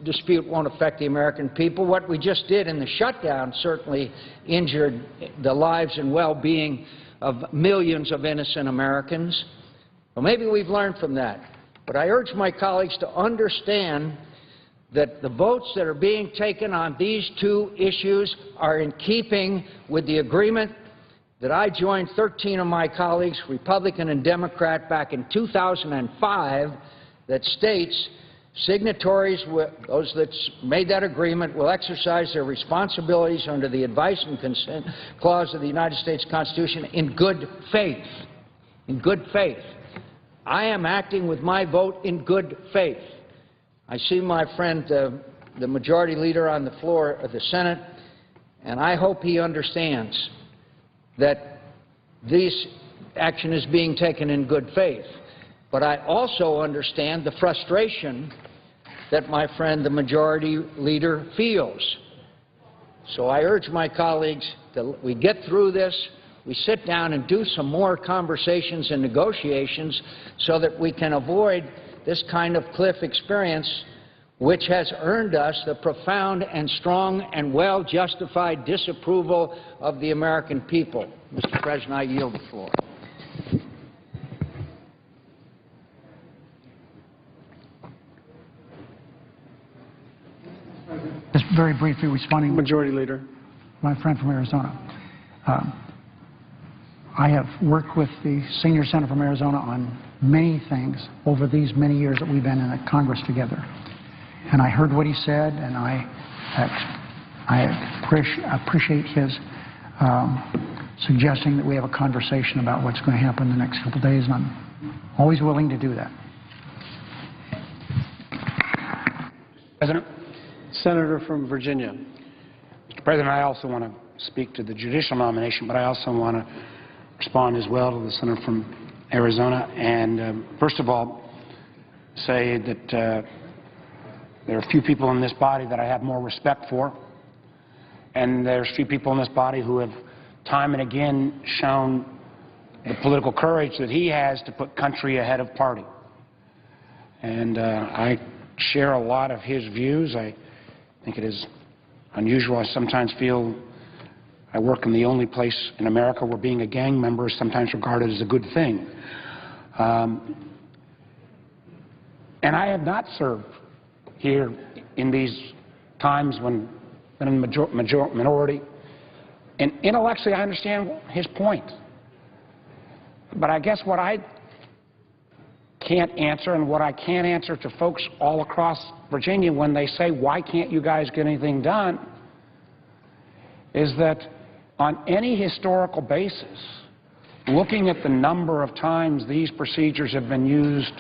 F: dispute won't affect the American people. What we just did in the shutdown certainly injured the lives and well-being of millions of innocent Americans. Well, maybe we've learned from that. But I urge my colleagues to understand that the votes that are being taken on these two issues are in keeping with the agreement that I joined 13 of my colleagues, Republican and Democrat, back in 2005 that states signatories, those that made that agreement, will exercise their responsibilities under the advice and consent clause of the United States Constitution in good faith. In good faith. I am acting with my vote in good faith. I see my friend, the majority leader on the floor of the Senate, and I hope he understands that this action is being taken in good faith. But I also understand the frustration that my friend, the majority leader, feels. So I urge my colleagues that we get through this, we sit down and do some more conversations and negotiations so that we can avoid this kind of cliff experience, which has earned us the profound and strong and well-justified disapproval of the American people. Mr. President, I yield the floor.
I: Just very briefly responding.
C: Majority Leader.
I: My friend from Arizona. I have worked with the senior senator from Arizona on many things over these many years that we've been in Congress together. And I heard what he said, and I appreciate his suggesting that we have a conversation about what's going to happen in the next couple of days, and I'm always willing to do that.
J: President?
C: Senator from Virginia.
J: Mr. President, I also want to speak to the judicial nomination, but I also want to respond as well to the senator from Arizona. And first of all, say that there are a few people in this body that I have more respect for, and there's a few people in this body who have time and again shown the political courage that he has to put country ahead of party. And I share a lot of his views. I I think it is unusual. I sometimes feel I work in the only place in America where being a gang member is sometimes regarded as a good thing. And I have not served here in these times when I'm in the minority. And intellectually, I understand his point. But I guess what I can't answer, and what I can't answer to folks all across Virginia when they say, why can't you guys get anything done, is that on any historical basis, looking at the number of times these procedures have been used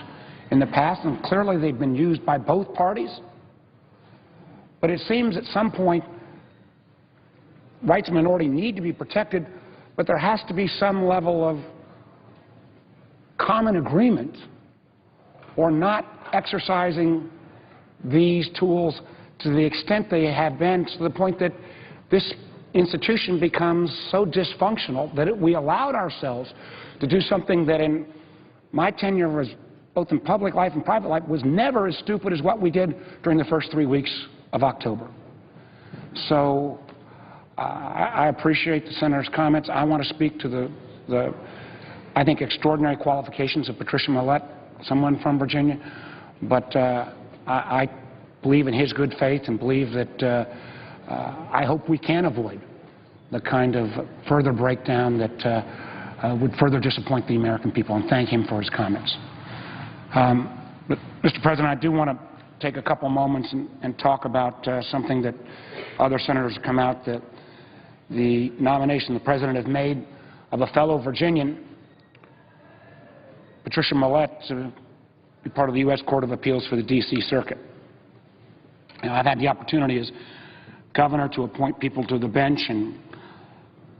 J: in the past, and clearly they've been used by both parties, but it seems at some point rights of minority need to be protected, but there has to be some level of common agreement or not exercising these tools to the extent they have been, to the point that this institution becomes so dysfunctional that we allowed ourselves to do something that in my tenure was both in public life and private life was never as stupid as what we did during the first 3 weeks of October. So I appreciate the Senator's comments. I want to speak to the I think, extraordinary qualifications of Patricia Millett, someone from Virginia, but I believe in his good faith and believe that I hope we can avoid the kind of further breakdown that would further disappoint the American people, and thank him for his comments. But, Mr. President, I do want to take a couple moments and talk about something that other senators have come out, that the nomination the President has made of a fellow Virginian, Patricia Millett, to be part of the U.S. Court of Appeals for the D.C. Circuit. Now, I've had the opportunity as governor to appoint people to the bench and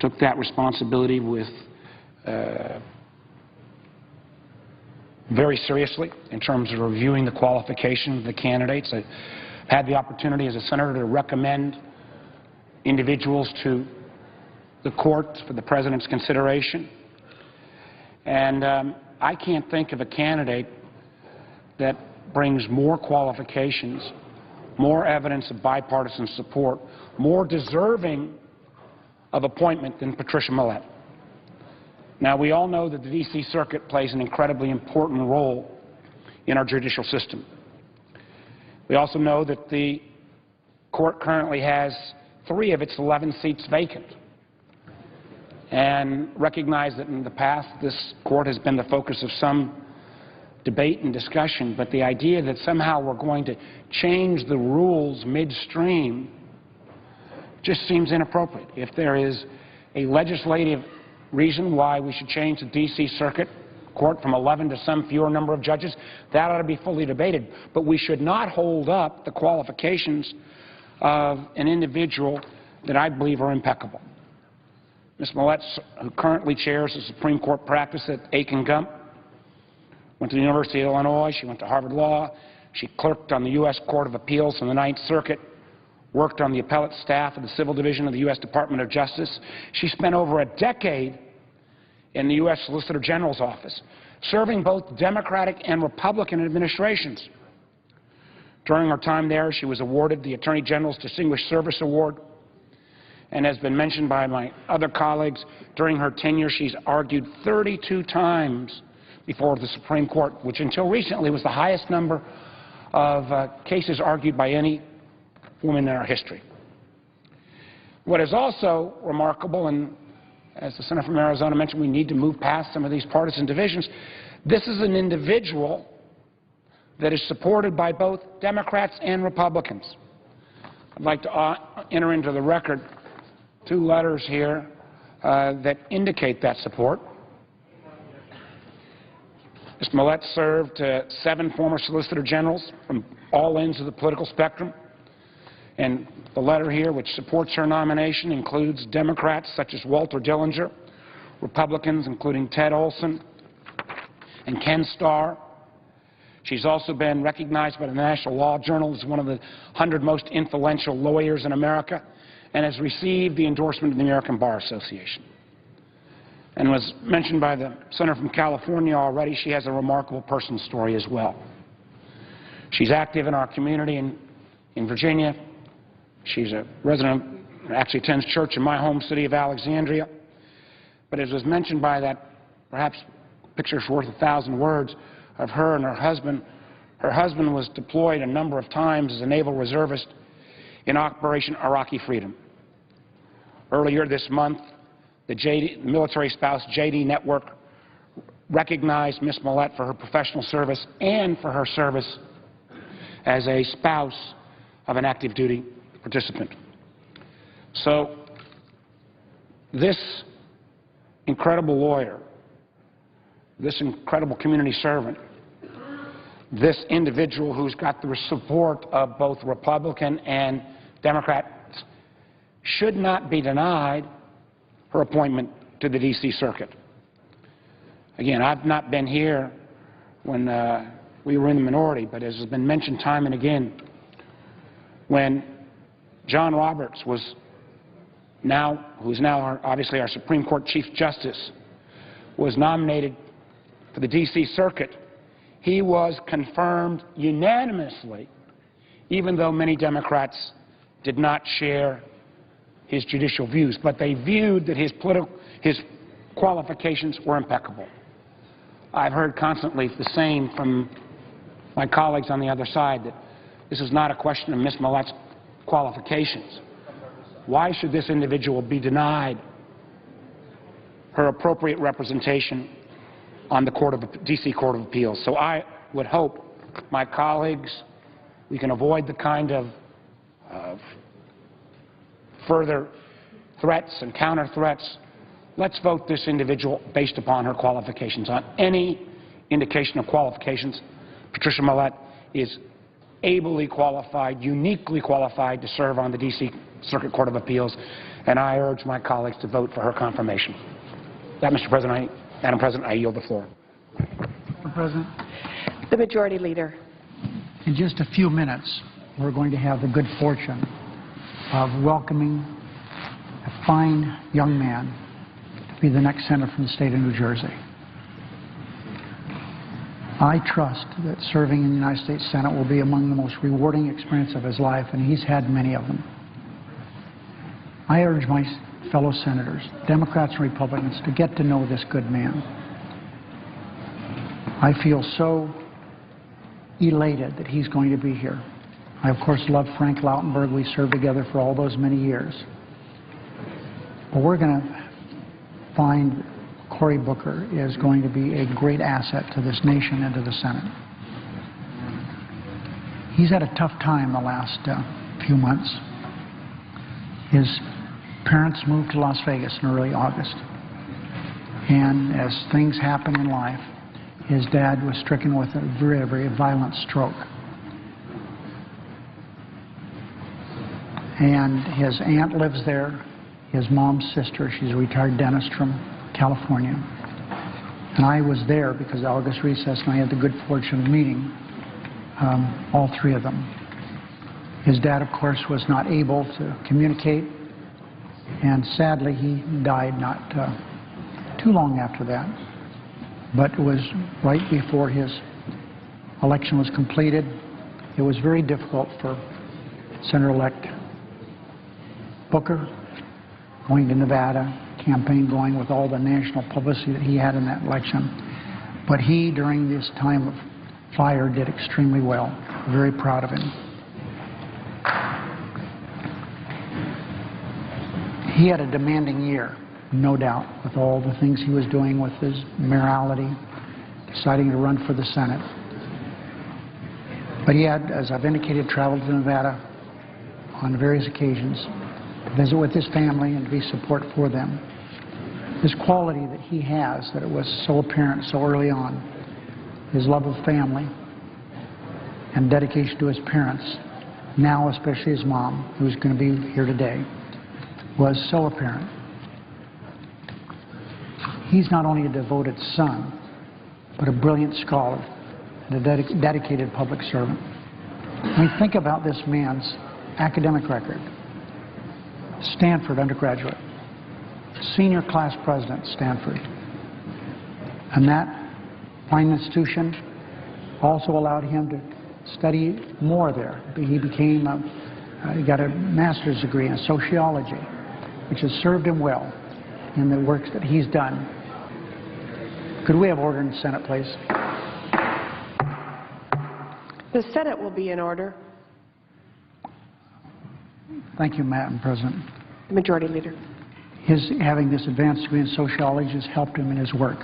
J: took that responsibility with very seriously in terms of reviewing the qualifications of the candidates. I had the opportunity as a senator to recommend individuals to the court for the President's consideration. And I can't think of a candidate that brings more qualifications, more evidence of bipartisan support, more deserving of appointment than Patricia Millett. Now, we all know that the D.C. Circuit plays an incredibly important role in our judicial system. We also know that the court currently has 3 of its 11 seats vacant, and recognize that in the past this court has been the focus of some debate and discussion, but the idea that somehow we're going to change the rules midstream just seems inappropriate. If there is a legislative reason why we should change the D.C. Circuit Court from 11 to some fewer number of judges, that ought to be fully debated. But we should not hold up the qualifications of an individual that I believe are impeccable. Ms. Millett, who currently chairs the Supreme Court practice at Aiken-Gump, went to the University of Illinois, she went to Harvard Law, she clerked on the U.S. Court of Appeals in the Ninth Circuit, worked on the appellate staff of the Civil Division of the U.S. Department of Justice. She spent over a decade in the U.S. Solicitor General's office, serving both Democratic and Republican administrations. During her time there, she was awarded the Attorney General's Distinguished Service Award, and has been mentioned by my other colleagues, during her tenure she's argued 32 times before the Supreme Court, which until recently was the highest number of cases argued by any woman in our history. What is also remarkable, and as the Senator from Arizona mentioned, we need to move past some of these partisan divisions. This is an individual that is supported by both Democrats and Republicans. I'd like to enter into the record 2 letters here that indicate that support. Ms. Millett served 7 former Solicitor Generals from all ends of the political spectrum. And the letter here, which supports her nomination, includes Democrats such as Walter Dillinger, Republicans including Ted Olson and Ken Starr. She's also been recognized by the National Law Journal as one of the 100 most influential lawyers in America, and has received the endorsement of the American Bar Association. And was mentioned by the Senator from California already, she has a remarkable personal story as well. She's active in our community in Virginia, She's a resident, actually attends church in my home city of Alexandria. But as was mentioned by that, perhaps picture's worth 1,000 words, of her and her husband was deployed a number of times as a naval reservist in Operation Iraqi Freedom. Earlier this month, the military spouse JD Network recognized Ms. Millett for her professional service and for her service as a spouse of an active duty participant. So this incredible lawyer, this incredible community servant, this individual who's got the support of both Republican and Democrats should not be denied her appointment to the D.C. Circuit. Again, I've not been here when we were in the minority, but as has been mentioned time and again, when John Roberts who's now obviously our Supreme Court Chief Justice, was nominated for the D.C. Circuit, he was confirmed unanimously, even though many Democrats did not share his judicial views, but they viewed that his qualifications were impeccable. I've heard constantly the same from my colleagues on the other side, that this is not a question of Ms. Millett's qualifications. Why should this individual be denied her appropriate representation on the D.C. Court of Appeals? So I would hope, my colleagues, we can avoid the kind of further threats and counter-threats. Let's vote this individual based upon her qualifications. On any indication of qualifications, Patricia Millett is ably qualified, uniquely qualified to serve on the D.C. Circuit Court of Appeals, and I urge my colleagues to vote for her confirmation. That, Mr. President, Madam President, I yield the floor.
I: Mr. President,
K: the Majority Leader.
I: in just a few minutes, we're going to have the good fortune of welcoming a fine young man to be the next senator from the state of New Jersey. I trust that serving in the United States Senate will be among the most rewarding experiences of his life, and he's had many of them. I urge my fellow senators, Democrats and Republicans, to get to know this good man. I feel so elated that he's going to be here. I, of course, love Frank Lautenberg. We served together for all those many years. But we're going to find Cory Booker is going to be a great asset to this nation and to the Senate. He's had a tough time the last few months. His parents moved to Las Vegas in early August. And as things happen in life, his dad was stricken with a very, very violent stroke. And his aunt lives there, his mom's sister. She's a retired dentist from California. And I was there because of August recess, and I had the good fortune of meeting all three of them. His dad, of course, was not able to communicate, and sadly he died not too long after that. But it was right before his election was completed. It was very difficult for Senator-elect Booker going to Nevada, campaign going with all the national publicity that he had in that election. But he, during this time of fire, did extremely well. Very proud of him. He had a demanding year, no doubt, with all the things he was doing with his mayoralty, deciding to run for the Senate. But he had, as I've indicated, traveled to Nevada on various occasions to visit with his family and to be support for them. This quality that he has, that it was so apparent so early on, his love of family and dedication to his parents, now especially his mom, who's going to be here today, was so apparent. He's not only a devoted son, but a brilliant scholar and a dedicated public servant. When we think about this man's academic record, Stanford undergraduate, senior class president at Stanford, and that fine institution also allowed him to study more there. He became He got a master's degree in sociology, which has served him well in the work that he's done. Could we have order in the Senate, please?
K: The Senate will be in order.
I: Thank you, Madam President.
K: The Majority Leader.
I: His having this advanced degree in sociology has helped him in his work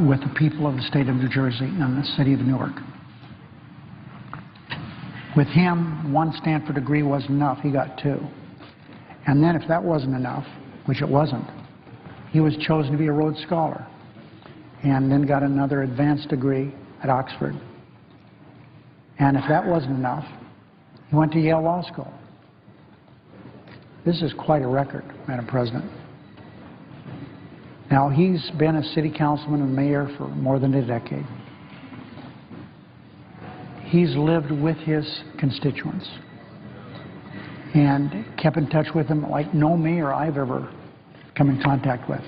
I: with the people of the state of New Jersey and the city of Newark. With him, one Stanford degree wasn't enough. He got 2. And then if that wasn't enough, which it wasn't, he was chosen to be a Rhodes Scholar and then got another advanced degree at Oxford. And if that wasn't enough, he went to Yale Law School. This is quite a record, Madam President. Now, he's been a city councilman and mayor for more than a decade. He's lived with his constituents and kept in touch with them like no mayor I've ever come in contact with.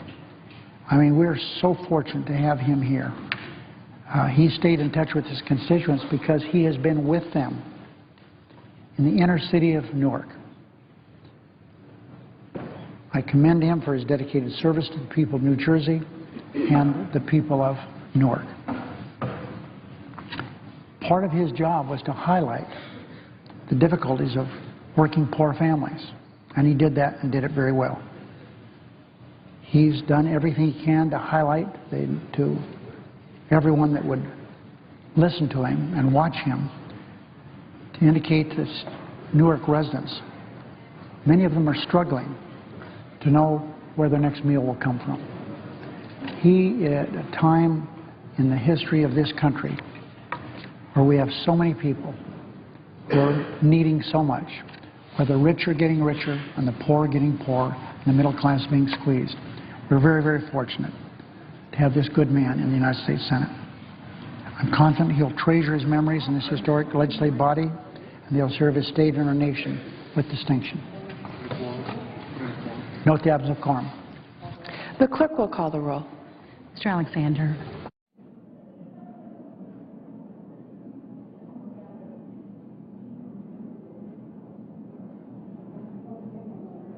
I: I mean, we're so fortunate to have him here. He stayed in touch with his constituents because he has been with them in the inner city of Newark. I commend him for his dedicated service to the people of New Jersey and the people of Newark. Part of his job was to highlight the difficulties of working poor families, and he did that and did it very well. He's done everything he can to highlight to everyone that would listen to him and watch him, to indicate to Newark residents, many of them are struggling to know where their next meal will come from. He, at a time in the history of this country where we have so many people who are needing so much, where the rich are getting richer and the poor are getting poorer and the middle class being squeezed, we're very, very fortunate to have this good man in the United States Senate. I'm confident he'll treasure his memories in this historic legislative body, and he'll serve his state and our nation with distinction. Note the absence of quorum.
K: The clerk will call the roll.
L: Mr. Alexander.